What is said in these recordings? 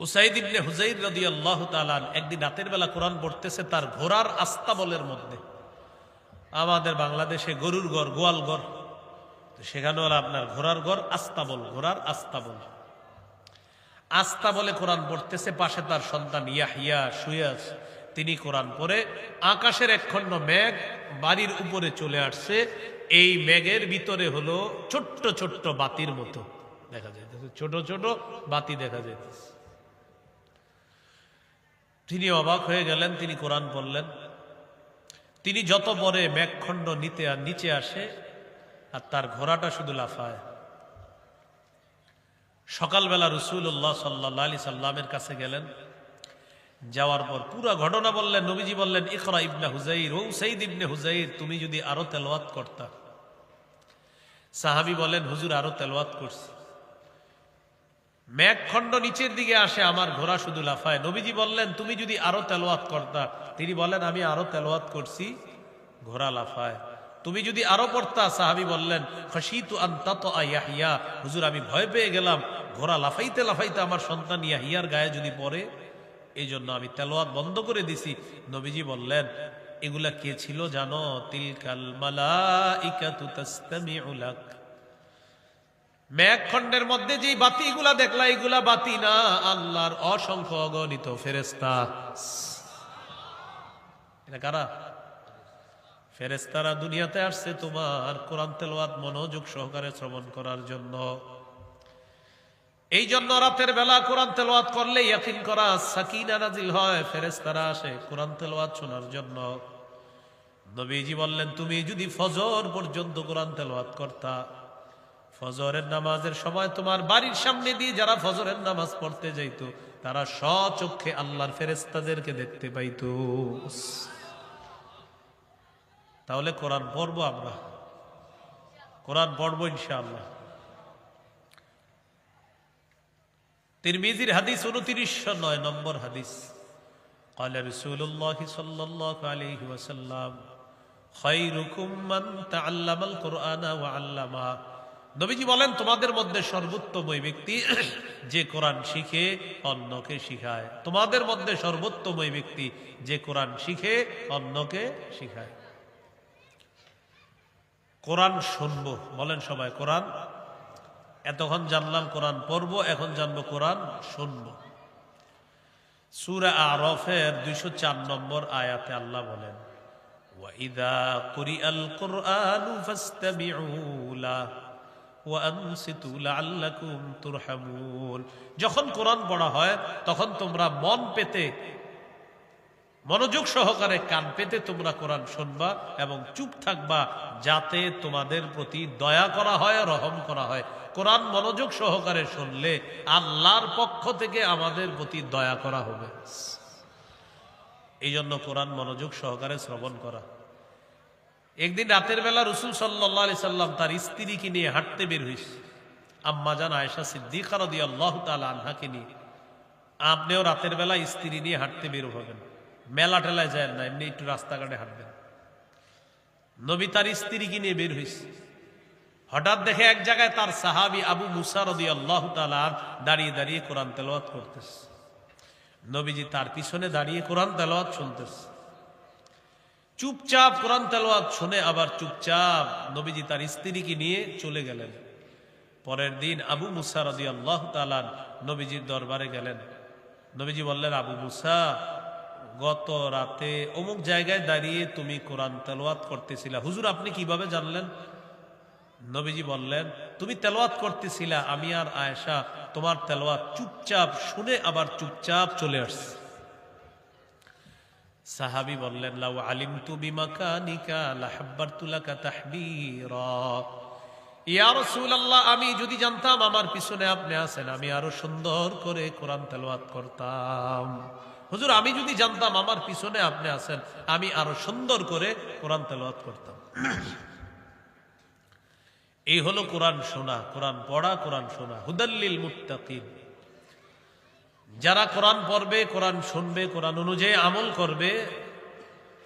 Usaid ইবনে হুজাইর রাদিয়াল্লাহু তাআলা একদিন রাতের বেলা কোরআন পড়তেছে তার ঘোড়ার আস্তাবলের মধ্যে। আমাদের বাংলাদেশে গরুর ঘর, গোয়াল ঘর, সেখানে হলো আপনার ঘোড়ার ঘর, আস্তাবল, ঘোড়ার আস্তাবল। আস্তাবলে কোরআন পড়তেছে, পাশে তার সন্তান ইয়াহইয়া শুয়ে আছে। তিনি কোরআন পড়ে আকাশের একখণ্ড মেঘ বাড়ির উপরে চলে আসছে। এই মেঘের ভিতরে হলো ছোট্ট ছোট্ট বাতির মতো দেখা যাইতেছে, ছোট ছোট বাতি দেখা যাইতেছে। তিনি অবাক হয়ে গেলেন, তিনি কোরআন পড়লেন। তিনি যত পরে মেঘখণ্ড নিচে আসে আর তার ঘোড়াটা শুধু লাফায়। সকালবেলা রাসূলুল্লাহ সাল্লাল্লাহু আলাইহি সাল্লামের কাছে গেলেন, যাওয়ার পর পুরো ঘটনা বললেন। নবীজি বললেন, ইকরা ইবনে হুজাইর, ও উসাইদ ইবনে হুজাইর, তুমি যদি আরো তেলাওয়াত করতা। সাহাবী বলেন, হুজুর আরো তেলাওয়াত করছি। মেঘখণ্ড নিচের দিকে আসে, আমার ঘোড়া শুধু লাফায়। নবীজি বললেন, তুমি যদি আরো তেলাওয়াত করতা। তিনি বলেন, আমি আরো তেলাওয়াত করছি, ঘোড়া লাফায়। তুমি যদি আরো পড়তা। সাহাবী বললেন, খাশিতু আন তাতা ইয়াহইয়া, হুজুর আমি ভয় পেয়ে গেলাম, ঘোড়া লাফাইতে লাফাইতে আমার সন্তান ইয়াহইয়ার গায়ে যদি পড়ে, এই জন্য আমি তেলাওয়াত বন্ধ করে দিছি। নবীজি বললেন, এগুলা কে ছিল জানো? তিলকাল মালাইকাতু তাসতামিউ লাক। মেঘখণ্ডের মধ্যে যে বাতিগুলা দেখলা, এগুলা বাতি না, আল্লাহর অসংখ্য অগণিত ফেরেশতা। এটা কারা? ফেরেশতারা দুনিয়াতে আসছে তোমার কোরআন তেলাওয়াত মনোযোগ সহকারে শ্রবণ করার জন্য। এই জন্য রাতের বেলা কোরআন তেলাওয়াত করলে ইয়াকিন করা সাকিনা নাজিল হয়, ফেরেশতারা আসে কোরআন তেলাওয়াত শোনার জন্য। নবীজি বললেন, তুমি যদি ফজর পর্যন্ত কোরআন তেলাওয়াত করতা, ফজরের নামাজের সময় তোমার বাড়ির সামনে দিয়ে যারা ফজরের নামাজ পড়তে যাইতো, তারা স্বচক্ষে আল্লাহর ফেরেশতাদেরকে দেখতে পাইতো। তাহলে কোরআন পড়বো, আমরা কোরআন পড়বো ইনশাআল্লাহ। তিরমিজির হাদিস 2909 নম্বর হাদিস। قال رسول الله صلى الله عليه وسلم خيركم من تعلم القرآن وعلمه। নবীজি বলেন, তোমাদের মধ্যে সর্বোত্তম ওই ব্যক্তি যে কোরআন শিখে অন্যকে শিখায়। তোমাদের মধ্যে সর্বোত্তম ওই ব্যক্তি যে কোরআন শিখে অন্যকে শিখায়। কোরআন শুনবো, বলেন সবাই কোরআন। এতক্ষণ জানলাম কোরআন পড়বো, এখন জানবো কোরআন শুনবো। সূরা আরাফের 204 নম্বর আয়াতে আল্লাহ বলেন, ওয়াইদা কুরিআল কুরআনু ফাসতামিউ লাহু ওয়া আনসিতু লাআল্লাকুম তুরহামুন। যখন কোরআন পড়া হয় তখন তোমরা মন পেতে, মনোযোগ সহকারে কান পেতে তোমরা কোরআন শুনবা এবং চুপ থাকবা, যাতে তোমাদের প্রতি দয়া করা হয়, রহম করা হয়। কোরআন মনোযোগ সহকারে শুনলে আল্লাহর পক্ষ থেকে আমাদের প্রতি দয়া করা হবে। এই জন্য কোরআন মনোযোগ সহকারে শ্রবণ করা। একদিন রাতের বেলা রাসূল সাল্লাল্লাহু আলাইহি সাল্লাম তার স্ত্রীকে নিয়ে হাঁটতে বের হইছে, আম্মা জান আয়েশা সিদ্দিকা রাদিয়াল্লাহু তাআলা আনহাকে নিয়ে। আপনিও রাতের বেলা স্ত্রী নিয়ে হাঁটতে বের হবেন, মেলা টেলায় যায় না, এমনি একটু রাস্তাঘাটে হাঁটবেন। নবী তার স্ত্রীকে নিয়ে বের হইছে। হঠাৎ দেখে এক জায়গায় তার সাহাবী আবু মুসা রাদিয়াল্লাহু তাআলা দাঁড়িয়ে দাঁড়িয়ে কোরআন তেলাওয়াত করতেছে। নবীজি তার পিছনে দাঁড়িয়ে কোরআন তেলাওয়াত শুনতেছে। চুপচাপ কোরআন তেলাওয়াত শুনে আবার চুপচাপ নবীজি তার স্ত্রীকে নিয়ে চলে গেলেন। পরের দিন আবু মুসা রাদিয়াল্লাহু তাআলা নবীজির দরবারে গেলেন। নবীজি বললেন, আবু মুসা, গত রাতে অমুক জায়গায় দাঁড়িয়ে তুমি কোরআন তেলাওয়াত করতেছিলা, হুজুর আপনি কিভাবে জানলেন? নবীজি বললেন, তুমি তেলাওয়াত করতেছিলা, আমি আর আয়েশা তোমার তেলাওয়াত চুপচাপ শুনে আবার চুপচাপ চলে আসছি। সাহাবী বললেন, লাউ আলিমতু বিমাকানিকা লাহাব্বারতু লাকা তাহবীরা। ইয়া রাসূলুল্লাহ, আমি যদি জানতাম আমার পিছনে আপনি আছেন, আমি আরো সুন্দর করে কোরআন তেলাওয়াত করতাম। হুজুর আমি যদি জানতাম আমার পিছনে আপনি আছেন, আমি আরো সুন্দর করে কোরআন তেলাওয়াত করতাম। এই হলো কোরআন শোনা, কোরআন পড়া, কোরআন শোনা। হুদাল্লিল মুত্তাকিন, যারা কোরআন পড়বে, কোরআন শুনবে, কোরআন অনুযায়ী আমল করবে,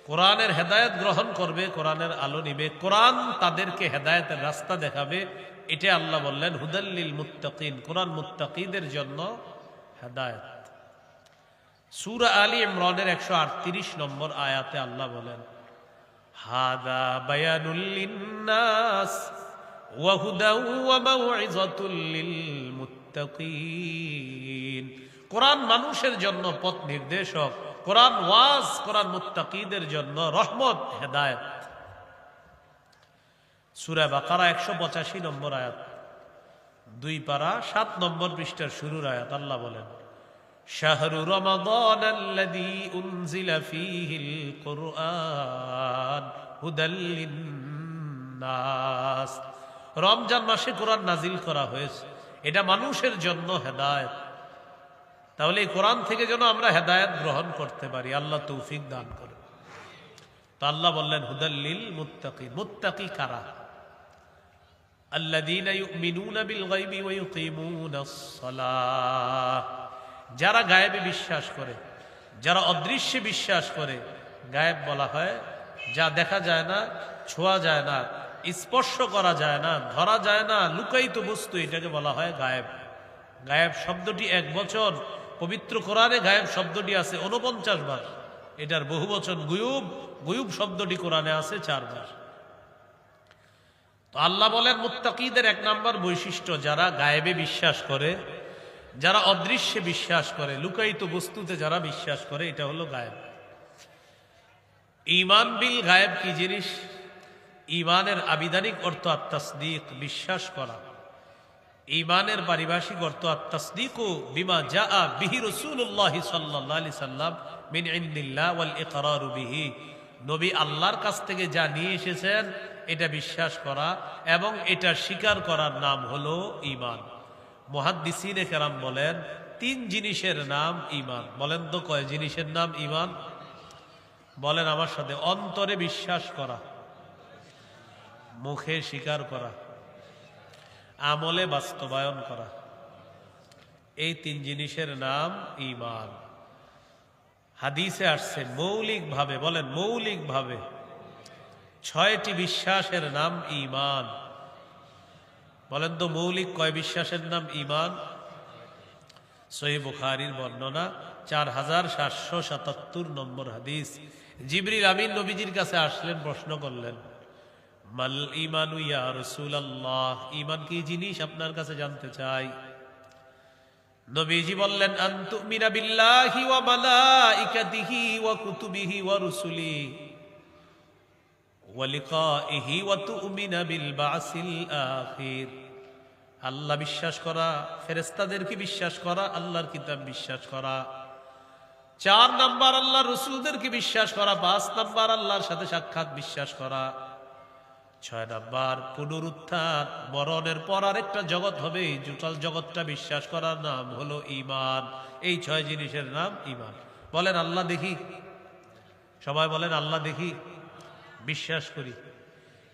কোরআনের হেদায়েত গ্রহণ করবে, কোরআনের আলো নিবে, কোরআন তাদেরকে হেদায়েতের রাস্তা দেখাবে। এটা আল্লাহ বললেন হুদাল্লিল মুত্তাকিন, কোরআন মুত্তাকিদের জন্য হেদায়েত। সূরা আলী ইমরানের 138 নম্বর আয়াতে আল্লাহ বলেন, হাদা বায়ানুল লিন্নাস ওয়া হুদাও ওয়া মাউইযাতুল লিল মুত্তাকিন। কোরআন মানুষের জন্য পথ নির্দেশক, কোরআন ওয়াজ, কোরআন মুত্তাকিদের জন্য রহমত, হেদায়েত। সূরা বাকারা 185 নম্বর আয়াত, 2 পারা 7 নম্বর পৃষ্ঠার শুরুর আয়াত। আল্লাহ বলেন, শাহরু রমাদানাল্লাযী উনজিলা ফীহিল কুরআন হুদাল লিন্নাস। রমজান মাসে কোরআন নাজিল করা হয়েছে, এটা মানুষের জন্য হেদায়েত। তাহলে এই কোরআন থেকে যেন আমরা হেদায়েত গ্রহণ করতে পারি, আল্লাহ তৌফিক দান করেন। তো আল্লাহ বললেন হুদাল লিল মুত্তাকিন। মুত্তাকি কারা? আল্লাযীনা ইউমিনুনা বিল গায়বি ওয়া ইউকিমুনাস সালাহ। যারা গায়েবে বিশ্বাস করে, যারা অদৃশ্যে বিশ্বাস করে। গায়েব বলা হয় যা দেখা যায় না, ছোঁয়া যায় না, স্পর্শ করা যায় না, ধরা যায় না, লুকায়িত বস্তু, এটাকে বলা হয় গায়েব। গায়েব শব্দটি 1 বচন, পবিত্র কোরআনে গায়েব শব্দটি আছে 49 বার। এটার বহু বচন গুয়ুব, গুয়ুব শব্দটি কোরআনে আছে 4 বার। তো আল্লাহ বলেন মুত্তাকিদের 1 নম্বর বৈশিষ্ট্য, যারা গায়েবে বিশ্বাস করে, যারা অদৃশ্যে বিশ্বাস করে, লুকায়িত বস্তুতে যারা বিশ্বাস করে, এটা হলো গায়েব। ঈমান বিল গায়েব কি জিনিস? ঈমানের আবিধানিক অর্থ আত-তাসদীক, বিশ্বাস করা। ঈমানের পারিভাষিক অর্থ আত-তাসদীকু বিমা জাআ বিহি রাসূলুল্লাহ সাল্লাল্লাহু আলাইহি সাল্লাম মিন ইনদিল্লাহ ওয়াল ইকরারু বিহি। নবী আল্লাহর কাছ থেকে যা নিয়ে এসেছেন এটা বিশ্বাস করা এবং এটা স্বীকার করার নাম হলো ঈমান। মুহাদ্দিসিনে কেরাম বলেন 3 জিনিসের নাম ঈমান। বলেন তো কয় জিনিসের নাম ঈমান? বলেন আমার সাথে। অন্তরে বিশ্বাস করা, মুখে স্বীকার করা, আমলে বাস্তবায়ন করা, এই 3 জিনিসের নাম ঈমান। হাদিসে আসছে মৌলিকভাবে, বলেন মৌলিকভাবে 6টি বিশ্বাসের নাম ঈমান। বলেন তো মৌলিক কয় বিশ্বাসের নাম ঈমান? সহিহ বুখারীর বর্ণনা 4777 নম্বর হাদিস। জিবরিল আমিন নবীজির কাছে আসলেন, প্রশ্ন করলেন, মাল ঈমানু ইয়া রাসূলুল্লাহ, ঈমান কি জিনিস আপনার কাছে জানতে চাই। নবীজি বললেন, আন তুমিনা বিল্লাহি ওয়া মালাইকাতিহি ওয়া কুতুবিহি ওয়া রুসুলিহি ওয়া লিকাইহি ওয়া তুমিনা বিল বাসিল আখির। আল্লাহ বিশ্বাস করা, ফেরেশতাদেরকে বিশ্বাস করা, আল্লাহর কিতাব বিশ্বাস করা। 4 নাম্বার আল্লাহর রাসূলদেরকে বিশ্বাস করা। 5 নাম্বার আল্লাহর সাথে সাক্ষাৎ বিশ্বাস করা। 6 নাম্বার পুনরুত্থান, মরণের পর আরেকটা জগৎ হবে, এই টোটাল জগৎটা বিশ্বাস করার নাম হলো ঈমান। এই 6 জিনিসের নাম ঈমান। বলেন আল্লাহ দেখি, সবাই বলেন আল্লাহ দেখি, বিশ্বাস করি।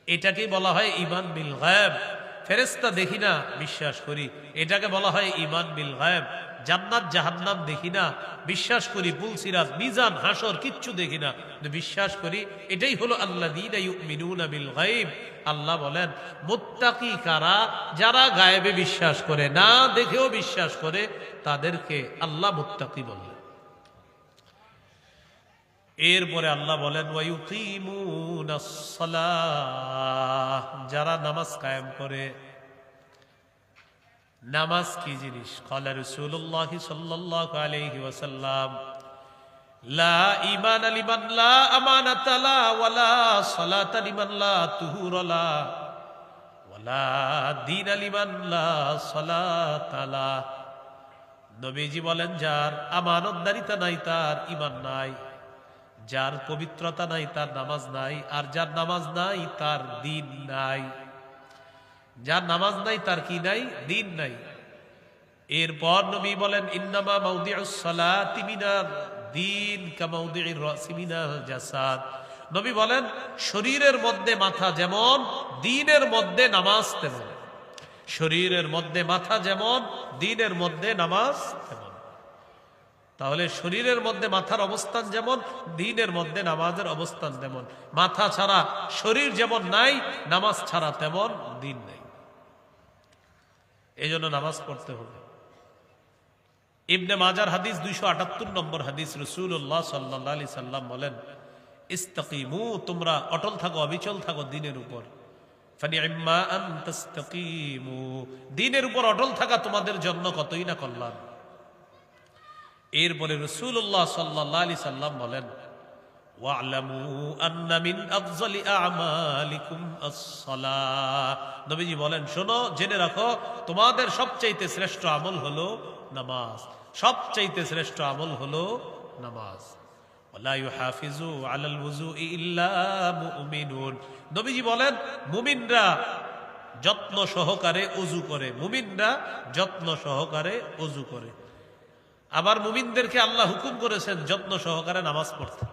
এটাকেই বলা হয় ঈমান বিল গায়ব। ফেরেশতা দেখি না, বিশ্বাস করি, এটাকে বলা হয় ঈমান বিল গায়ব। জান্নাত জাহান্নাম দেখি না, বিশ্বাস করি। পুলসিরাত, মিজান, হাসর কিচ্ছু দেখি না, বিশ্বাস করি। এটাই হলো আল্লাযীনা ইউমিনুনা বিল গায়ব। আল্লাহ বলেন মুত্তাকি কারা? যারা গায়েবে বিশ্বাস করে, না দেখেও বিশ্বাস করে, তাদেরকে আল্লাহ মুত্তাকি বলেন। এরপরে আল্লাহ বলেন ওয়া ইউকিমুনাস সালাহ, যারা নামাজ কায়েম করে। নামাজ কি জিনিস? ক্বালা রাসূলুল্লাহ সাল্লাল্লাহু আলাইহি ওয়াসাল্লাম, লা ঈমানা লিমান লা আমানাতা লা ওয়ালা সালাতা লিমান লা তুহুরা লা ওয়ালা দীনা লিমান লা সালাতা লা। নবীজি বলেন, যার আমানতদারিতা নাই তার ঈমান নাই, যার পবিত্রতা নাই তার নামাজ নাই, আর যার নামাজ নাই তার দ্বীন নাই। যার নামাজ নাই তার কি নাই? দ্বীন নাই। এরপর নবী বলেন, ইন্নামা মাউদিউস সালাতি মিনাদ দ্বীন কামাউদিউর রাসি মিনাল জাসাদ। নবী বলেন শরীরের মধ্যে মাথা যেমন, দ্বীনের মধ্যে নামাজ তেমন। শরীরের মধ্যে মাথা যেমন, দ্বীনের মধ্যে নামাজ তেমন। তাহলে শরীরের মধ্যে মাথার অবস্থান যেমন, দ্বীনের মধ্যে নামাজের অবস্থান তেমন। মাথা ছাড়া শরীর যেমন নাই, নামাজ ছাড়া তেমন দ্বীন নেই। এই জন্য নামাজ পড়তে হবে। ইবনে মাজার হাদিস 278 নম্বর হাদিস, রাসূলুল্লাহ সাল্লাল্লাহু আলাইহি সাল্লাম বলেন, ইস্তাকিমু, তোমরা অটল থাকো, অবিচল থাকো দিনের উপর। ফানি'ম্মা আন তাস্তাকিমু, দিনের উপর অটল থাকা তোমাদের জন্য কতই না কল্যাণ। এরপরে রাসূলুল্লাহ সাল্লাল্লাহু আলাইহি সাল্লাম বলেন, ওয়া'লামু আন্না মিন আফযলি আ'মালিকুম আস-সালাহ। নবীজি বলেন, শোনো, জেনে রাখো, তোমাদের সবচাইতে শ্রেষ্ঠ আমল হলো নামাজ। সবচাইতে শ্রেষ্ঠ আমল হলো নামাজ। ওয়ালা ইউহাফিজু আলাল ওযুই ইল্লা মুমিনুন। নবীজি বলেন, মুমিনরা যত্ন সহকারে ওযু করে, মুমিনরা যত্ন সহকারে ওযু করে। আবার মুমিনদেরকে আল্লাহ হুকুম করেছেন যত্ন সহকারে নামাজ পড়তে।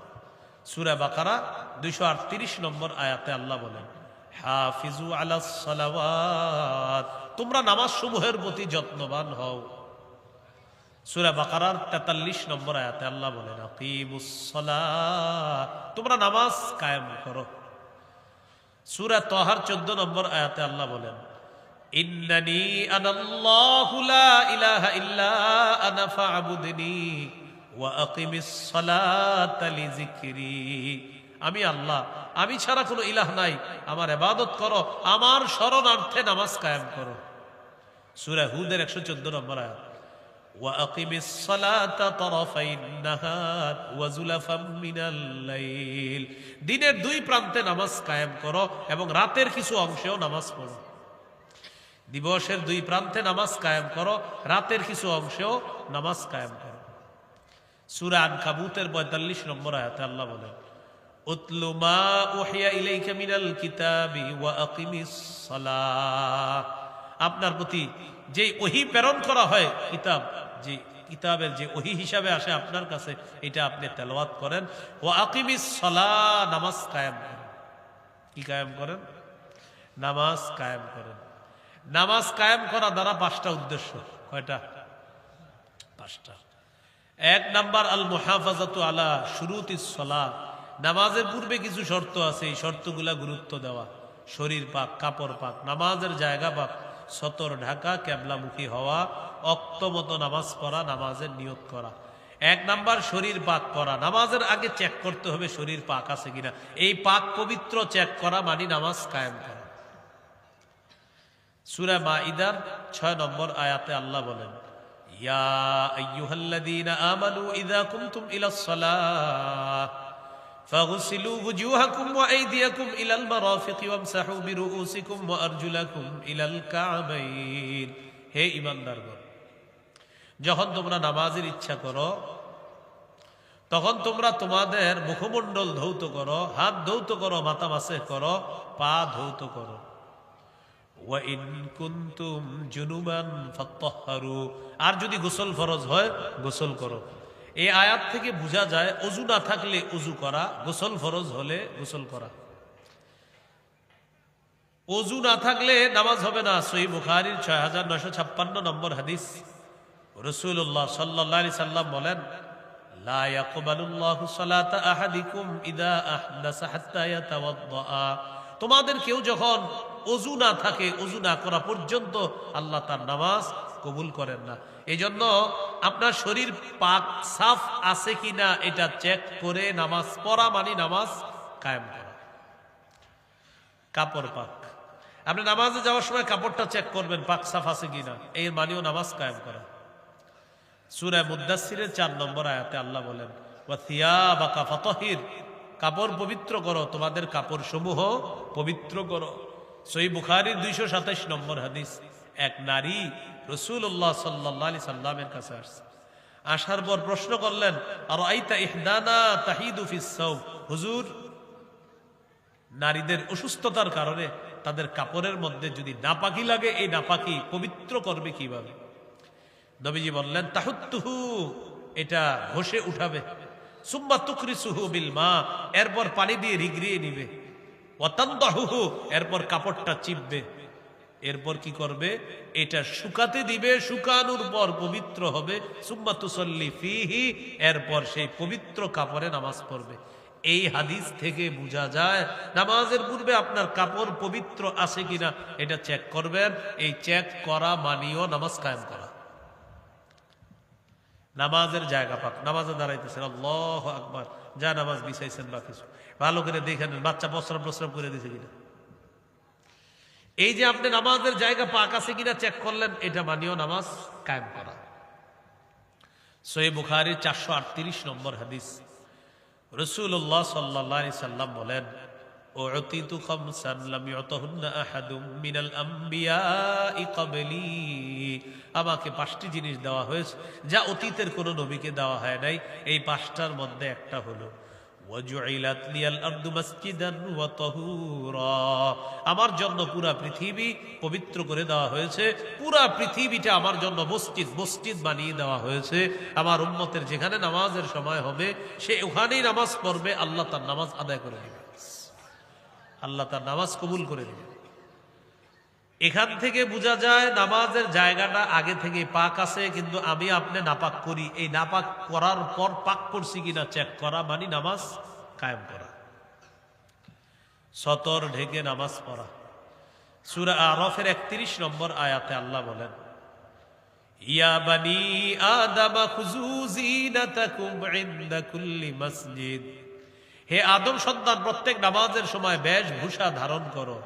সূরা বাকারা 238 নম্বর আয়াতে আল্লাহ বলেন, হাফিজু আলাস সালাওয়াত, তোমরা নামাজ সমূহের প্রতি যত্নবান হও। সূরা বাকারার 43 নম্বর আয়াতে আল্লাহ বলেন, আকিমুস সালাহ, তোমরা নামাজ কায়েম করো। সূরা তাহার 14 নম্বর আয়াতে আল্লাহ বলেন, ইন্নানি আনাল্লাহু লা ইলাহা ইল্লা আনা ফা'বুদনি ওয়া আকিমিস সালাতা লিযিকরি। আমি আল্লাহ, আমি ছাড়া কোনো ইলাহ নাই, আমার ইবাদত করো, আমার শরণার্থে নামাজ কায়েম করো। সূরা হুদের 114 নম্বর আয়াত, ওয়া আকিমিস সালাতা তারাফাইন নাহার ওয়া যুলাফাম মিনাল লাইল, দিনের দুই প্রান্তে নামাজ কায়েম করো এবং রাতের কিছু অংশেও নামাজ পড়ো। দিবসের দুই প্রান্তে নামাজ কায়েম করো, রাতের কিছু অংশেও নামাজ কায়েম করো। সূরা আনকাবুতের 45 নম্বর আয়াতে আল্লাহ বলেন, উতলু মা উহিয়া ইলাইকা মিনাল কিতাবি ওয়া আকিমিস সালাহ, আপনার প্রতি যে ওহী প্রেরণ করা হয়, কিতাব, যে কিতাবের যে ওহী হিসাবে আসে আপনার কাছে, এটা আপনি তেলাওয়াত করেন। ওয়া আকিমিস সালাহ, নামাজ কায়েম করেন। কি কায়েম করেন? নামাজ কায়েম করেন। নামাজ কায়েম করা দ্বারা 5টা উদ্দেশ্য। কয়টা? 5টা। 1 নাম্বার, আল মুহাফাজাতু আলা শুরুতিস সালাহ, নামাজের পূর্বে কিছু শর্ত আছে, এই শর্তগুলা গুরুত্ব দেওয়া। শরীর পাক, কাপড় পাক, নামাজের জায়গা পাক, সতর ঢাকা, কেবলামুখী হওয়া, অক্ত মতো নামাজ পড়া, নামাজের নিয়ত করা। 1 নাম্বার, শরীর পাক করা। নামাজের আগে চেক করতে হবে শরীর পাক আছে কিনা। এই পাক পবিত্র চেক করা মানে নামাজ কায়েম করা। সূরা মাইদার 6 নম্বর আয়াতে আল্লাহ বলেন, ইয়া আইয়ুহাল্লাযীনা আমানু ইযা কুমতুম ইলাস সালাহ ফাগসিলু ওয়ুজুহাকুম ওয়া আইদিয়াকুম ইলাল মারাফিকি ওয়ামসাহু বিরুউসিকুম ওয়া আরজুলাকুম ইলাল কা'বাইন। হে ঈমানদারগণ, যখন তোমরা নামাজের ইচ্ছা করো, তখন তোমরা তোমাদের মুখমণ্ডল ধৌত করো, হাত ধৌত করো, মাথা মাসেহ করো, পা ধৌত করো। ওয়া ইন কুনতুম জুনুবান ফাত্তাহহারু, আর যদি গোসল ফরজ হয় গোসল করো। এই আয়াত থেকে বোঝা যায় ওযু না থাকলে ওযু করা, গোসল ফরজ হলে গোসল করা। ওযু না থাকলে নামাজ হবে না। সহিহ বুখারীর 6956 নম্বর হাদিস, রাসূলুল্লাহ সাল্লাল্লাহু আলাইহি সাল্লাম বলেন, লা ইয়াকবালুল্লাহু সালাতা আহাদিকুম ইযা আহদাসা হাত্তা ইয়াতাওয়াদ্দা, তোমাদের কেউ যখন ওযু না থাকে, ওযু না করা পর্যন্ত আল্লাহ তার নামাজ কবুল করেন না। এই জন্য আপনার শরীর পাক সাফ আছে কিনা এটা চেক করে নামাজ পড়া মানে নামাজ কায়েম করা। কাপড় পাক, আপনি নামাজে যাওয়ার সময় কাপড়টা চেক করবেন পাক সাফ আছে কিনা, এর মানেও নামাজ কায়েম করা। সূরা মুদ্দাসসিরের 4 নম্বর আয়াতে আল্লাহ বলেন, ওয়া থিয়াবাকা ফাতাহির, কাপড় পবিত্র করো, তোমাদের কাপড় সমূহ পবিত্র করো। সহিহ বুখারীর 227 নম্বর হাদিস, এক নারী রাসূলুল্লাহ সাল্লাল্লাহু আলাইহি সাল্লামের কাছে আসছে। আসার পর প্রশ্ন করলেন, আর আইতা ইহদানা তাহিদু ফিস সাওব, হুজুর, নারীদের অসুস্থতার কারণে তাদের কাপড়ের মধ্যে যদি নাপাকি লাগে, এই নাপাকি পবিত্র করবে কিভাবে? নবীজি বললেন, তাহুত্তুহু, এটা ঘষে উঠাবে। সুম্মা তুকরিসুহু বিল মা, এরপর পানি দিয়ে রিগড়িয়ে নিবে। ওয়া তানদাহুহু, এরপর কাপড়টা চিপবে। এরপর কি করবে? এটা শুকাতে দিবে, শুকানোর পর পবিত্র হবে। সুম্মা তুসাল্লি ফিহি, এরপর সেই পবিত্র কাপড়ে নামাজ পড়বে। এই হাদিস থেকে বোঝা যায় নামাজের পূর্বে আপনার কাপড় পবিত্র আছে কিনা এটা চেক করবেন। এই চেক করা মানিও নামাজ কায়েম করা। নামাজের জায়গা পাক, নামাজে দাঁড়াইতেছেন, আল্লাহু আকবার, যা নামাজ বিছাইছেন বা কিছু ভালো করে দেখে নেন বাচ্চা প্রস্রাব প্রস্রাব করে দিছে কিনা। এই যে আপনি নামাজের জায়গা পাক আছে কিনা চেক করলেন, এটা মানিও নামাজ কায়েম করা। সহিহ বুখারীর 438 নম্বর হাদিস, রাসূলুল্লাহ সাল্লাল্লাহু আলাইহি সাল্লাম বলেন, উতিতু খামসান লাম ইউতাহুন্না আহাদুম মিনাল আমবিয়াই ক্বাবলি, আমাকে 5টি জিনিস দেওয়া হয়েছে যা অতীতের কোনো নবীকে দেওয়া হয় নাই। এই 5টার মধ্যে একটা হলো ওয়াজুইলাত লিয়াল আরদু মাসজিদান ওয়া তাহুরা, আমার জন্য পুরা পৃথিবী পবিত্র করে দেওয়া হয়েছে, পুরা পৃথিবীটা আমার জন্য মসজিদ মসজিদ বানিয়ে দেওয়া হয়েছে। আমার উম্মতের যেখানে নামাজের সময় হবে সে ওখানেই নামাজ পড়বে, আল্লাহ তার নামাজ আদায় করে নেবে, আল্লাহ তার নামাজ কবুল করে নেবে। এখান থেকে বোঝা যায় নামাজের জায়গাটা আগে থেকে পাক আছে, কিন্তু আমি আপনি নাপাক করি। এই নাপাক করার পর পাক করছি কিনা চেক করা মানে নামাজ কায়েম করা, সতর ঢেকে নামাজ পড়া। সূরা আরাফের 31 নম্বর আয়াতে আল্লাহ বলেন, ইয়া বানি আদম খুযু যিনাতাকুম ইনদা কুল্লি মসজিদ, হে আদম সন্তান, প্রত্যেক নামাজের সময় বেশভূষা ধারণ করো,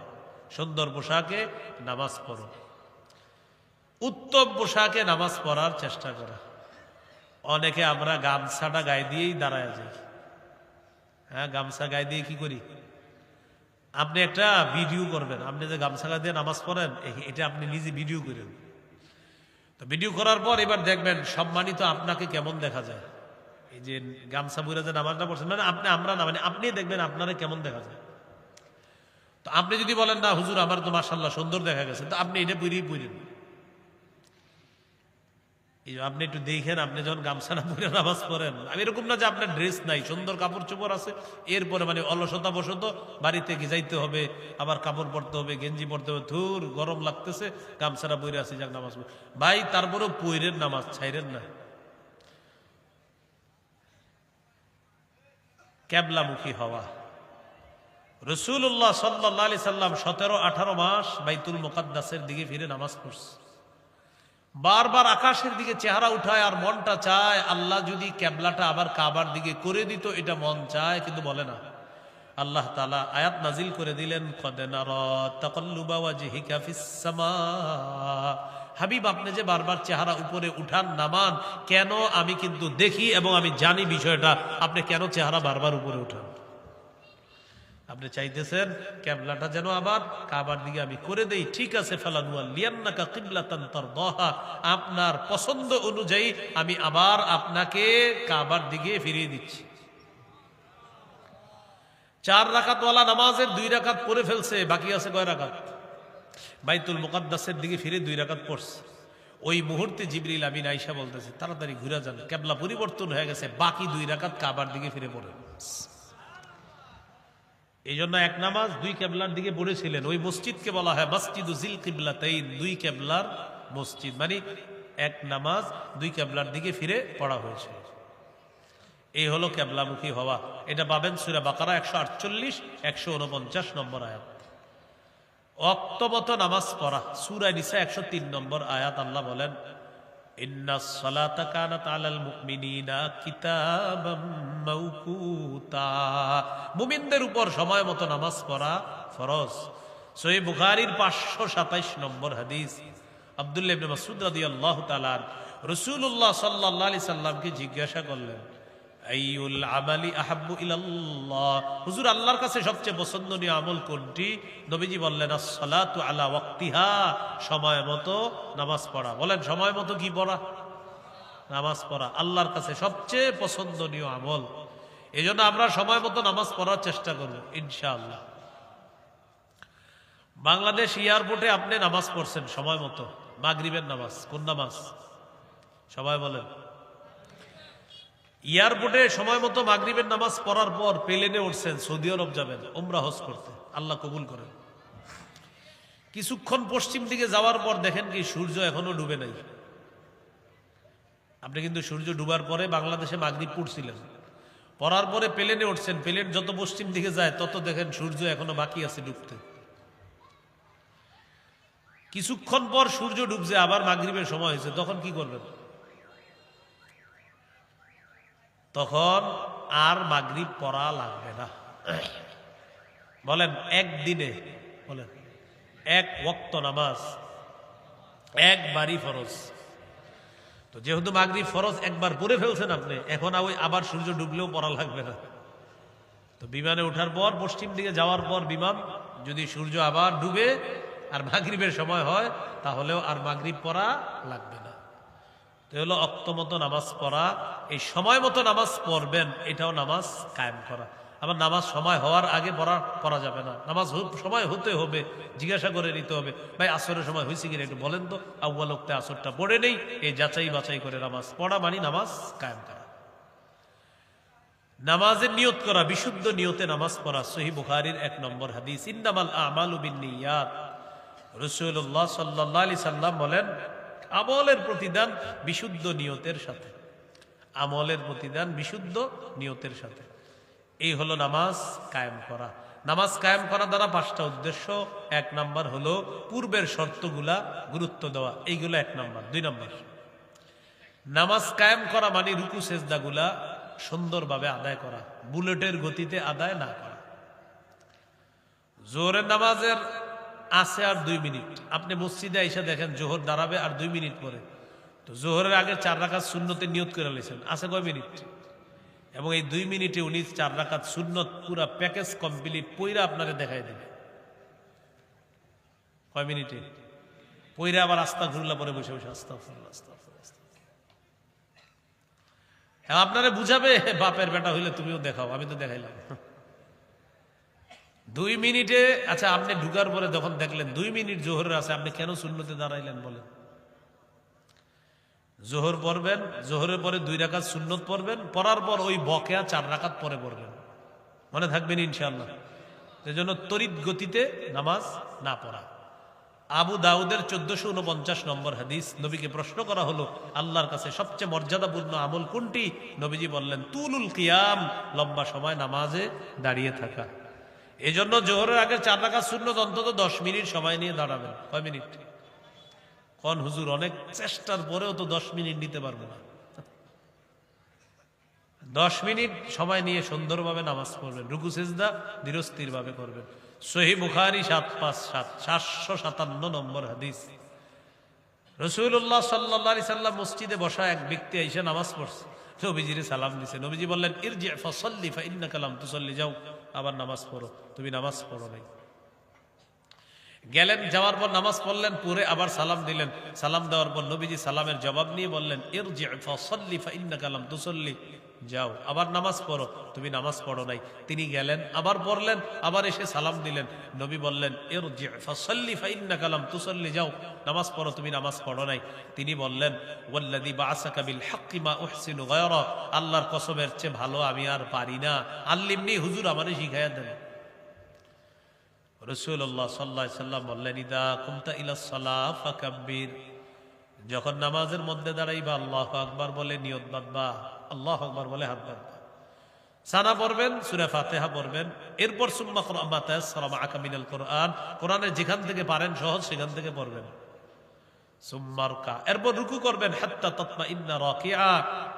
সুন্দর পোশাকে নামাজ পড়ো, উত্তম পোশাকে নামাজ পড়ার চেষ্টা করো। অনেকে আমরা গামছাটা গায়ে দিয়েই দাঁড়ায় যাই। হ্যাঁ, গামছা গায়ে দিয়ে কি করি? আপনি একটা ভিডিও করবেন, আপনি যে গামছা গায়ে দিয়ে নামাজ পড়েন এটা আপনি নিজে ভিডিও করেন। তো ভিডিও করার পর এবার দেখবেন সম্মানিত আপনাকে কেমন দেখা যায়। এই যে গামছা বুড়ে যে নামাজটা পড়ছেন, মানে আমরা না, মানে আপনি দেখবেন আপনারা কেমন দেখা যায়। তো আপনি যদি বলেন না হুজুর আমার তো মাশাআল্লাহ সুন্দর দেখা গেছে, তো আপনি এটা পুরিয়ে পুরেন। এই আপনি একটু দেখেন, আপনি যখন গামছা না পরে নামাজ পড়েন, আমি এরকম না যে আপনার ড্রেস নাই, সুন্দর কাপড় চোপড় আছে, এরপরে মানে অলসতা বসত বাড়িতে কি যাইতে হবে, আবার কাপড় পরতে হবে, গেঞ্জি পরতে হবে, ধুর গরম লাগতেছে, গামছাটা পরে আসি যাক নামাজ পড়ি। ভাই তারপরেও পইরেন নামাজ, ছাইরেন না। ক্যাবলামুখী হওয়া, রাসূলুল্লাহ সাল্লাল্লাহু আলাইহি সাল্লাম 17-18 মাস বাইতুল মুকাদ্দাসের দিকে ফিরে নামাজ পড়ছে। বারবার আকাশের দিকে চেহারা উঠায় আর মনটা চায় আল্লাহ যদি ক্যাবলাটা আবার কাবার দিকে করে দিত, এটা মন চায় কিন্তু বলে না। আল্লাহ তাআলা আয়াত নাজিল করে দিলেন, কদ নারা তাকাল্লুবা ওয়াজহিকা ফিস সামা, হাবিব আপনি যে বারবার চেহারা উপরে উঠান নামান কেন, আমি কিন্তু দেখি এবং আমি জানি বিষয়টা, আপনি কেন চেহারা বারবার উপরে উঠান? আপনি চাইতেছেন কিবলাটা যেন আবার কাবার দিকে আমি করে দেই, ঠিক আছে, ফালানুয়াল্লিয়ান্নাকা কিবলাতান তারদাহা, আপনার পছন্দ অনুযায়ী আমি আবার আপনাকে কাবার দিকে ফিরিয়ে দিচ্ছি। 4 রাকাতওয়ালা নামাজের 2 রাকাত পড়ে ফেলছে, বাকি আছে কয় রাকাত? বাইতুল মুকাদ্দাসের দিকে ফিরে 2 রাকাত পড়ছে। ওই মুহূর্তে জিবরিল আমিন আয়েশা বলতেছে, তাড়াতাড়ি ঘুরে যান, কিবলা পরিবর্তন হয়ে গেছে, বাকি 2 রাকাত কাবার দিকে ফিরে পড়েন। এই জন্য 1 নামাজ 2 কিবলার দিকে পড়েছিলেন। ওই মসজিদকে বলা হয় মসজিদু জিল কিবলাতাইন, 2 কিবলার মসজিদ, মানে 1 নামাজ 2 কিবলার দিকে ফিরে পড়া হয়েছে। এই হলো কিবলামুখী হওয়া। এটা পাবেন সূরা বাকারা 148-149 নম্বর আয়াত। ওয়াক্তমত নামাজ পড়া, সূরা নিসা 103 নম্বর আয়াত আল্লাহ বলেন, ইন্নাস সালাতা কানাত আলাল মুমিনিনা কিতাবাম মাওকুতা, মুমিনদের উপর সময় মতো নামাজ পড়া ফরজ। সহিহ বুখারীর 527 নম্বর হাদিস, আব্দুল্লাহ ইবনে মাসউদ রাদিয়াল্লাহু তাআলা রাসূলুল্লাহ সাল্লাল্লাহু আলাইহি সাল্লামকে জিজ্ঞাসা করলেন, আইয়ুল আমালি আহাব্বু ইলাল্লাহ, হুজুর আল্লাহর কাছে সবচেয়ে পছন্দনীয় আমল কোনটি? নবীজি বললেন, আস-সালাতু আলা ওয়াক্তিহা, সময় মতো নামাজ পড়া। বলেন সময় মতো কি পড়া? নামাজ পড়া আল্লাহর কাছে সবচেয়ে পছন্দনীয় আমল। এজন্য আমরা সময় মতো নামাজ পড়ার চেষ্টা করব ইনশাআল্লাহ। বাংলাদেশ এয়ারপোর্টে আপনি নামাজ পড়ছেন সময় মতো, মাগরিবের নামাজ। কোন নামাজ? সবাই বলেন। এয়ারপোর্টে সময় মতো মাগরিবের নামাজ পড়ার পর প্লেনে উঠছেন, সৌদি আরব যাবেন উমরা হজ করতে, আল্লাহ কবুল করেন। কিছুক্ষণ পশ্চিম দিকে যাওয়ার পর দেখেন কি সূর্য এখনো ডুবে নাই। আপনি কিন্তু সূর্য ডুবার পরে বাংলাদেশে মাগরিব পড়ছিলেন, পড়ার পরে প্লেনে উঠছেন, প্লেন যত পশ্চিম দিকে যায় তত দেখেন সূর্য এখনো বাকি আছে ডুবতে। কিছুক্ষণ পর সূর্য ডুবছে, আবার মাগরিবের সময় হয়েছে, তখন কি করবেন? তখন আর মাগরিব পড়া লাগবে না। বলেন একদিনে, বলেন এক ওয়াক্ত নামাজ একবারই ফরজ। তো যেহেতু মাগরিব ফরজ একবার পড়ে ফেলছেন আপনি, এখন আবার সূর্য ডুবলেও পড়া লাগবে না। তো বিমানে ওঠার পর পশ্চিম দিকে যাওয়ার পর বিমান যদি সূর্য আবার ডুবে আর মাগরিবের সময় হয়, তাহলেও আর মাগরিব পড়া লাগবে না। তো হলো অক্ত মতো নামাজ পড়া, এই সময় মতো নামাজ পড়বেন, এটাও নামাজ কায়েম করা। আবার নামাজ সময় হওয়ার আগে পড়া যাবে না, নামাজ সময় হতে হবে, জিজ্ঞাসা করে নিতে হবে, ভাই আসরের সময় হয়েছে কিনা একটু বলেন তো, আউয়াল ওয়াক্তে আসরটা পড়ে নেই, এই যাচাই বাছাই করে নামাজ পড়া মানে নামাজ কায়েম করা। নামাজের নিয়ত করা, বিশুদ্ধ নিয়তে নামাজ পড়া। সহিহ বুখারীর 1 নম্বর হাদিস, ইন্নামাল আমালু বিন্নিয়াত। রাসূলুল্লাহ সাল্লাল্লাহু আলাইহি সাল্লাম বলেন, আমলের প্রতিদান বিশুদ্ধ নিয়তের সাথে, আমলের প্রতিদান বিশুদ্ধ নিয়তের সাথে। এই হলো নামাজ কায়েম করা। নামাজ কায়েম করা দ্বারা 5টা উদ্দেশ্য। 1 নাম্বার হলো পূর্বের শর্তগুলা গুরুত্ব দেওয়া, এইগুলো 1 নাম্বার। 2 নাম্বার, নামাজ কায়েম করা মানে রুকু সেজদাগুলা সুন্দরভাবে আদায় করা, বুলেটের গতিতে আদায় না করা। জোহরের নামাজের আছে আর 2 মিনিট, আপনি মসজিদে এসে দেখেন জোহর দাঁড়াবে আর 2 মিনিট পরে, তো জোহরের আগে 4 রাকাত সুন্নতে নিয়ত করে লেছেন, আছে কয় মিনিট? এবং এই 2 মিনিটে উনি 4 রাকাত সুন্নত পুরা প্যাকেজ কমপ্লিট পইরা আপনারে দেখাই দেবে। কয় মিনিটে পইরা আবার আস্তাগফিরুল্লাহ পরে বসে বসে আস্তাগফিরুল্লাহ আস্তাগফিরুল্লাহ। আপনারে বুঝাবে, বাপের বেটা হইলে তুমিও দেখাও, আমি তো দেখাইলাম। 2 মিনিটে, আচ্ছা আপনি ঢুকার পরে যখন দেখলেন 2 মিনিট জোহরের আছে, আপনি কেন সুন্নতে দাঁড়াইলেন বলেন? জোহর পড়বেন, জোহরের পরে 2 রাকাত সুন্নত পড়বেন, পড়ার পর ওই বকেয়া 4 রাকাত পরে পড়বেন, মনে থাকবেন ইনশাআল্লাহ। এজন্য তড়িৎ গতিতে নামাজ না পড়া। আবু দাউদের 1449 নম্বর হাদিস, নবীকে প্রশ্ন করা হলো আল্লাহর কাছে সবচেয়ে মর্যাদাপূর্ণ আমল কোনটি? নবীজি বললেন তুলুল কিয়াম, লম্বা সময় নামাজে দাঁড়িয়ে থাকা। এজন্য জোহরের আগে 4 রাকাত সুন্নত অন্তত 10 মিনিট সময় নিয়ে দাঁড়াবেন। কয় মিনিট? কোন হুজুর অনেক চেষ্টার পরেও তো 10 মিনিট নিতে পারবো না। 10 মিনিট সময় নিয়ে সুন্দরভাবে নামাজ পড়বেন, রুকু সিজদা ধীরস্থির ভাবে করবেন। সহিহ বুখারী 757 নম্বর হাদিস, রাসূলুল্লাহ সাল্লাল্লাহু আলাইহি সাল্লাম মসজিদে বসা এক ব্যক্তি এসে নামাজ পড়ছে, নবীজিরে সালাম দিছে। নবীজি বললেন ইরজি ফাসাল্লি ফাইন্নাকা লাম তুসাল্লি, যাও আবার নামাজ পড়ো, তুমি নামাজ পড়ো নাই। গেলেন, যাওয়ার পর নামাজ পড়লেন, পরে আবার সালাম দিলেন। সালাম দেওয়ার পর নবীজি সালামের জবাব নিয়ে বললেন ইরজি ফাসাল্লি ফাইন্নাকা লাম তুসাল্লি, যাও আবার নামাজ পড়ো, তুমি নামাজ পড়ো নাই। তিনি গেলেন, আবার পড়লেন, আবার এসে সালাম দিলেন। নবী বললেন ইরজি ফাসাল্লি ফাইন্নাকা লাম তুসাল্লি, যাও নামাজ পড়ো, তুমি নামাজ পড়ো নাই। তিনি বললেন ওয়াল্লাযী বাআসাকা বিল হাক্কি মা উহসিনু গায়রা, আল্লাহর কসমের চেয়ে ভালো আমি আর পারি না, আল্লিমনি, হুজুর আমারে শিখাইয়া দেন। রাসূলুল্লাহ সাল্লাল্লাহু আলাইহি সাল্লাম বললেন ইদা কুমতা ইলা সালাহ ফাকাব্বির, যখন নামাজের মধ্যে দাঁড়াইবা আল্লাহু আকবার বলে নিয়ত বাঁধবা, আল্লাহু আকবার বলে হাত বাঁধবা। সানা পড়বেন, সূরা ফাতিহা পড়বেন, এরপর সুম্মা ক্রা মা তায়াসসারা মাআকা মিনাল কুরআন, কোরআনের যেখান থেকে পারেন সহজ সেখান থেকে পড়বেন। সুম্মা রুকা, এরপর রুকু করবেন, হাত্তা তাতমাইন্না রাকিআ,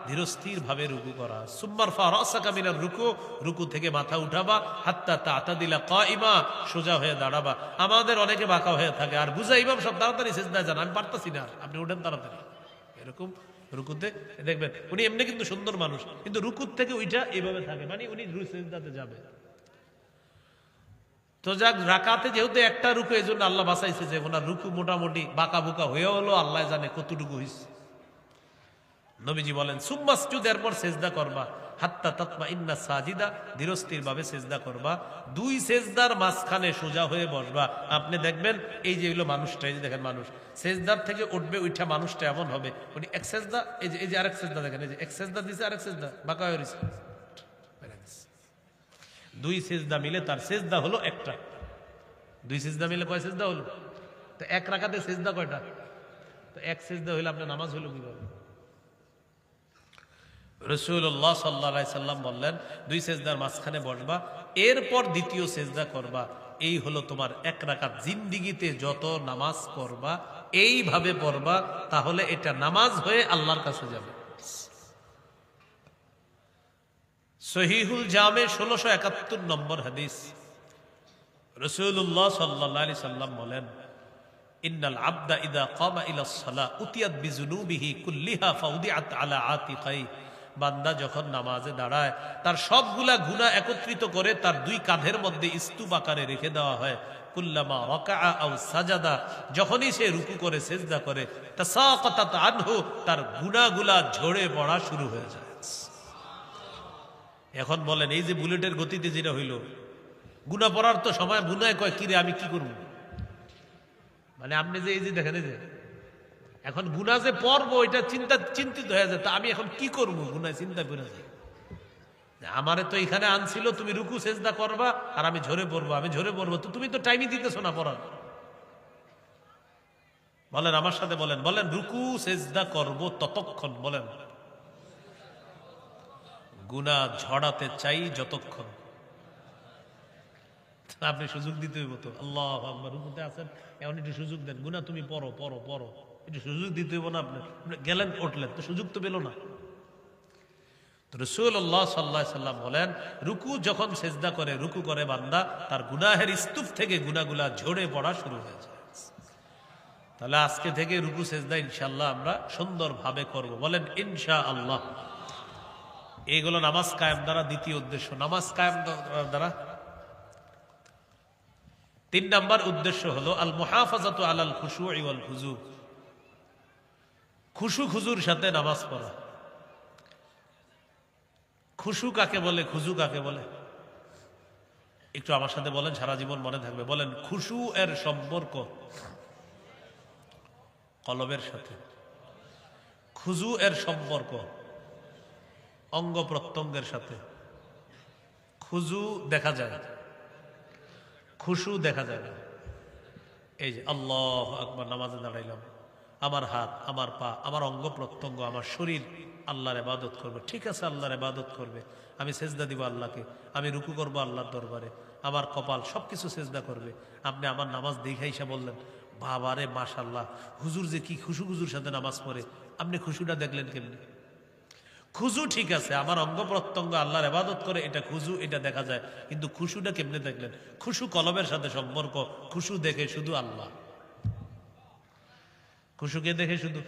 ধীরস্থির ভাবে রুকু করা। সুম্মা রফা রাসাকা মিনার রুকু, রুকু থেকে মাথা উঠাবা, হাত্তা তা'তাদিলা কাইমা, সোজা হয়ে দাঁড়াবা। আমাদের অনেকে বাঁকা হয়ে থাকে, আর বুঝা ইমাম সব তাড়াতাড়ি সিজদায় যান, আমি পারতাছি না, আপনি উঠেন তাড়াতাড়ি, এরকম রুকুতে দেখবেন। উনি এমনি কিন্তু সুন্দর মানুষ, কিন্তু রুকুর থেকে ওইটা এইভাবে থাকে, মানে উনি সিজদাতে যাবে। তো যাক, রাকাতে যেহেতু একটা রুকু, এই জন্য আল্লাহ বাঁচাইছে যে ওনার রুকু মোটামুটি বাঁকা বুকা হয়ে হলো, আল্লাহ জানে কতটুকু হয়েছে। নবীজি বলেন সুম্মাসজুদ, এরপর সেজদা করবা, হাত্তা তাতমাইন্না সাজিদা, ধীরস্থির ভাবে সেজদা করবা। 2 সেজদার মাঝখানে সোজা হয়ে বসবা। আপনি দেখবেন এই যে হলো মানুষটা, এই যে দেখেন মানুষ সেজদার থেকে উঠবে, উঠা মানুষটা এমন হবে, উনি এক সেজদা, এই যে আরেক সেজদা দেখেন, এই যে এক সেজদা দিছে, আরেক সেজদা বাঁকা হয়ে রয়েছে। 2 সেজদা মিলে তার সেজদা হলো একটা। 2 সেজদা মিলে কয় সেজদা হলো? তো 1 রাকাতে সেজদা কয়টা? তো 1 সেজদা হইলে আপনার নামাজ হলো কিভাবে? রাসূলুল্লাহ সাল্লাল্লাহু আলাইহি সাল্লাম বললেন 2 সেজদার মাঝখানে বসবা, এরপর দ্বিতীয় সেজদা করবা। এই হলো তোমার 1 রাকাত। জিন্দেগিতে যত নামাজ পড়বা এইভাবে পড়বা, তাহলে এটা নামাজ হয়ে আল্লাহর কাছে যাবে। সহিহুল জামে 1671 নম্বর হাদিস, রাসূলুল্লাহ সাল্লাল্লাহু আলাইহি সাল্লাম বলেন, ইন্নাল আবদা ইদা কামা ইলাস সালাহ উতিয়াত বিযুনুবিহি কুল্লিহা ফাউদিআত আলা আতিকাই। বান্দা যখন নামাজে দাঁড়ায় তার সবগুলা গুনাহ একত্রিত করে তার দুই কাঁধের মধ্যে স্তূপ আকারে রেখে দেওয়া হয়। কুল্লামা রাকাআ আও সাজাদা, যখনই সে রুকু করে সিজদা করে, তাসাকাতাত আনহু, তার গুনাহগুলা ঝরে পড়া শুরু হয়ে যায়। এখন বলেন, এই যে বুলেটের গতিতে যেটা হইল, গুনাহ পড়ার তো সময় গুনায় কয় কিরে আমি কি করব, মানে আপনি যে এই যে দেখেন এই যে এখন গুনাহ যে পড়বো এটা চিন্তিত হয়ে যায়, তা আমি এখন কি করব, গুনায় চিন্তা করে যায়। আমারে তো এখানে আনছিল তুমি রুকু সেজদা করবা আর আমি ঝরে পড়বো, তো তুমি তো টাইমই দিতেছো না পড়ার। বলেন আমার সাথে বলেন, রুকু সেজদা করব ততক্ষণ, বলেন গুনাহ ঝড়াতে চাই যতক্ষণ। আপনি সুযোগ দিতে হইব তো, আল্লাহু আকবার, রুকুতে আছেন এখন একটু সুযোগ দেন, গুনাহ তুমি পড়ো, একটু সুযোগ দিতে হইব না। আপনি গেলেন উঠলেন তো সুযোগ তো পেল না। রাসূলুল্লাহ সাল্লাল্লাহু আলাইহি সাল্লাম বলেন, রুকু যখন সেজদা করে, রুকু করে বান্দা, তার গুনাহের স্তূপ থেকে গুনাহগুলা ঝরে পড়া শুরু হয়ে যায়। তাহলে আজকে থেকে রুকু সেজদা ইনশাআল্লাহ আমরা সুন্দরভাবে করব, বলেন ইনশাআল্লাহ। এইগুলো নামাজ কায়েম দ্বারা দ্বিতীয় উদ্দেশ্য। নামাজ কায়েম দ্বারা 3 নাম্বার উদ্দেশ্য হলো আল মুহাফাজাতু আলাল খুশুই ওয়াল খুজু, খুশু খুজুর সাথে নামাজ পড়া। খুশু কাকে বলে, খুজু কাকে বলে, একটু আমার সাথে বলেন, সারা জীবন মনে থাকবে। বলেন, খুশু এর সম্পর্ক কলবের সাথে, খুজু এর সম্পর্ক অঙ্গ প্রত্যঙ্গের সাথে। খুজু দেখা যায়, খুশু দেখা যায় না। এই যে আল্লাহু আকবার, নামাজে দাঁড়াইলাম, আমার হাত, আমার পা, আমার অঙ্গ প্রত্যঙ্গ, আমার শরীর আল্লাহর ইবাদত করবে। ঠিক আছে, আল্লাহর ইবাদত করবে। আমি সেজদা দিব আল্লাহকে, আমি রুকু করব আল্লাহর দরবারে, আমার কপাল সবকিছু সেজদা করবে। আপনি আমার নামাজ দেখে এসে বললেন, বাবারে মাশাআল্লাহ, হুজুর যে কি খুশু খুজুর সাথে নামাজ পড়ে, আপনি খুশুটা দেখলেন কেমনি? খুজু ঠিক আছে, আমার অঙ্গ প্রত্যঙ্গ আল্লাহর ইবাদত করে, এটা খুজু, এটা দেখা যায়, কিন্তু খুশুটা কেমনে দেখলেন? খুশু কলবের সাথে সম্পর্ক, খুশু দেখে শুধু আল্লাহ, খুশুকে দেখে শুধু।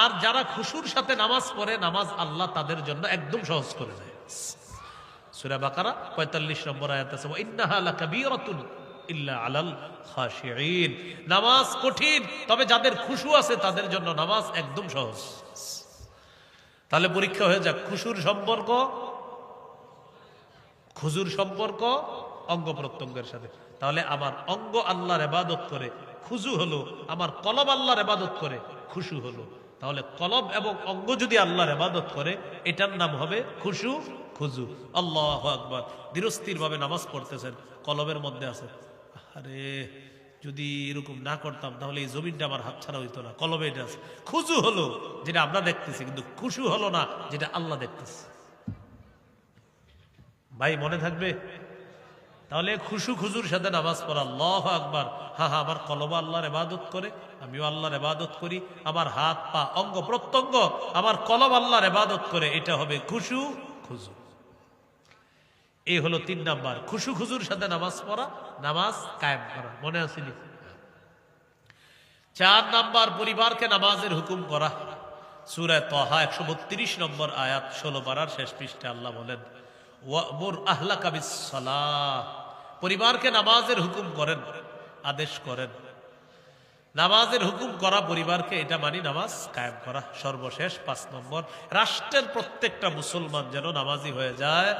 আর যারা খুশুর সাথে নামাজ পড়ে, নামাজ আল্লাহ তাদের জন্য একদম সহজ করে দেয়। সূরা বাকারা 45 নম্বর আয়াত আছে, ওয়া ইন্নাহা লাকাবীরাতুন ইল্লা আলাল খাশিঈন। নামাজ কঠিন, তবে যাদের খুশু আছে তাদের জন্য নামাজ একদম সহজ। তাহলে পরীক্ষা হয়ে যাক, খুশুর সম্পর্ক, খুজুর সম্পর্ক অঙ্গ প্রত্যঙ্গের সাথে। তাহলে আমার অঙ্গ আল্লাহর ইবাদত করে, খুজু হলো, আমার কলব আল্লাহর ইবাদত করে, খুশু হলো। তাহলে কলব এবং অঙ্গ যদি আল্লাহর ইবাদত করে, এটার নাম হবে খুশু খুজু। আল্লাহু আকবার। ধীরস্থির ভাবে নামাজ পড়তেছেন, কলবের মধ্যে আছে, আরে যদি এরকম না করতাম তাহলে এই জমিনটা আমার হাতছাড়া হইতো না, কলবে এটা আছে। খুজু হলো যেটা আমরা দেখতেছি, কিন্তু খুশু হলো না যেটা আল্লাহ দেখতেছে। ভাই মনে থাকবে? তাহলে খুশু খুজুর সাথে নামাজ পড়া, আল্লাহু আকবার, হ্যাঁ হ্যাঁ, আমার কলবা আল্লাহর ইবাদত করে, আমিও আল্লাহর ইবাদত করি, আমার হাত পা অঙ্গ প্রত্যঙ্গ আমার কলব আল্লাহর ইবাদত করে, এটা হবে খুশু খুজু। এই হলো 3 নাম্বার, খুশু খুজুর সাথে নামাজ পড়া, নামাজ কায়েম করা। মনে আসেনি? 4 নাম্বার, পরিবারকে নামাজের হুকুম করা। সূরা তাহা 132 নম্বর আয়াত, 16 পারার শেষ পৃষ্ঠাে আল্লাহ বলেন, ওয়া'মুর আহলাকা বিস-সালাহ, পরিবারকে নামাজের হুকুম করেন, আদেশ করেন। নামাজের হুকুম করা পরিবারকে, এটা মানি নামাজ কায়েম করা। সর্বশেষ 5 নম্বর, রাষ্ট্রের প্রত্যেকটা মুসলমান যেন নামাজি হয়ে যায়,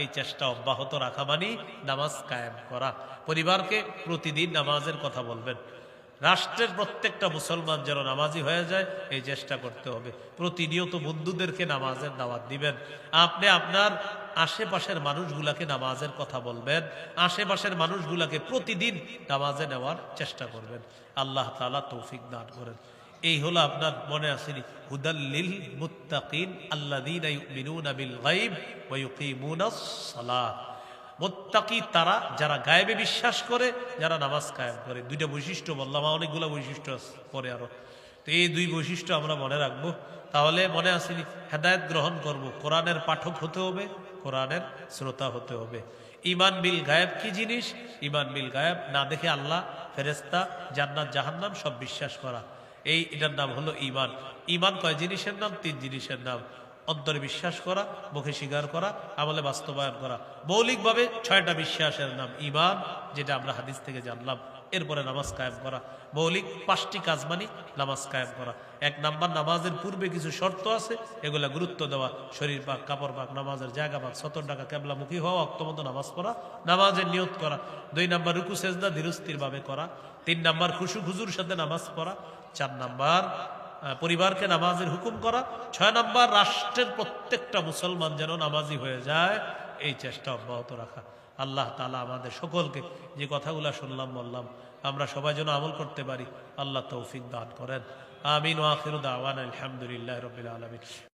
এই চেষ্টা অব্যাহত রাখা মানি নামাজ কায়েম করা। পরিবারকে প্রতিদিন নামাজের কথা বলবেন, রাষ্ট্রের প্রত্যেকটা মুসলমান যেন নামাজি হয়ে যায়, এই চেষ্টা করতে হবে। প্রতিনিয়ত বন্ধুদেরকে নামাজের দাওয়াত দিবেন। আপনি আপনার আশেপাশের মানুষগুলাকে নামাজের কথা বলবেন, আশেপাশের মানুষগুলাকে প্রতিদিন নামাজে নেওয়ার চেষ্টা করবেন। আল্লাহ তাআলা তৌফিক দান করেন। এই হলো আপনার, মনে আসেনি, হুদাল লিল মুত্তাকিন আল্লাযীনা ইউমিনুনা বিল গায়ব ওয়া ইউকিমুনাস সালাহ। মুত্তাকি তারা যারা গায়েবে বিশ্বাস করে, যারা নামাজ কায়েম করে। 2টা বৈশিষ্ট্য বললাম, অনেকগুলো বৈশিষ্ট্য আছে পরে আরো। তো এই দুই বৈশিষ্ট্য আমরা মনে রাখবো, তাহলে মনে আসেনি হেদায়েত গ্রহণ করব। কোরআনের পাঠক হতে হবে, কোরআনের শ্রোতা হতে হবে। ঈমান বিল গায়েব কি জিনিস? ঈমান বিল গায়েব, না দেখে আল্লাহ, ফেরেশতা, জান্নাত, জাহান্নাম সব বিশ্বাস করা, এটার নাম হলো ঈমান। ঈমান কয় জিনিসের নাম? 3 জিনিসের নাম। অন্তরে বিশ্বাস করা, মুখে স্বীকার করা, আমলে বাস্তবায়ন করা। মৌলিকভাবে 6টা বিশ্বাসের নাম ঈমান, যেটা আমরা হাদিস থেকে জানলাম। এরপরে নামাজ কায়েম করা, মৌলিক 5টি কাজ মানি নামাজ কায়েম করা। 1 নাম্বার, নামাজের পূর্বে কিছু শর্ত আছে, এগুলা গুরুত্ব দেওয়া, শরীর পাক, কাপড় পাক, নামাজের জায়গা পাক, 70 টাকা কেবলামুখী হওয়া, অক্তমতো নামাজ পড়া, নামাজের নিয়ত করা। 2 নাম্বার, রুকু সেজদা ধীরস্থির ভাবে করা। 3 নাম্বার, খুশু খুজুর সাথে নামাজ পড়া। 4 নাম্বার, পরিবারকে নামাজের হুকুম করা। 6 নাম্বার, রাষ্ট্রের প্রত্যেকটা মুসলমান যেন নামাজি হয়ে যায়, এই চেষ্টা অব্যাহত রাখা। আল্লাহ তাআলা আমাদের সকলকে যে কথাগুলো শুনলাম বললাম আমরা সবাই যেন আমল করতে পারি, আল্লাহ তৌফিক দান করেন। আমিন। ওয়া আখিরু দাওয়ানা আলহামদুলিল্লাহি রাব্বিল আলামিন।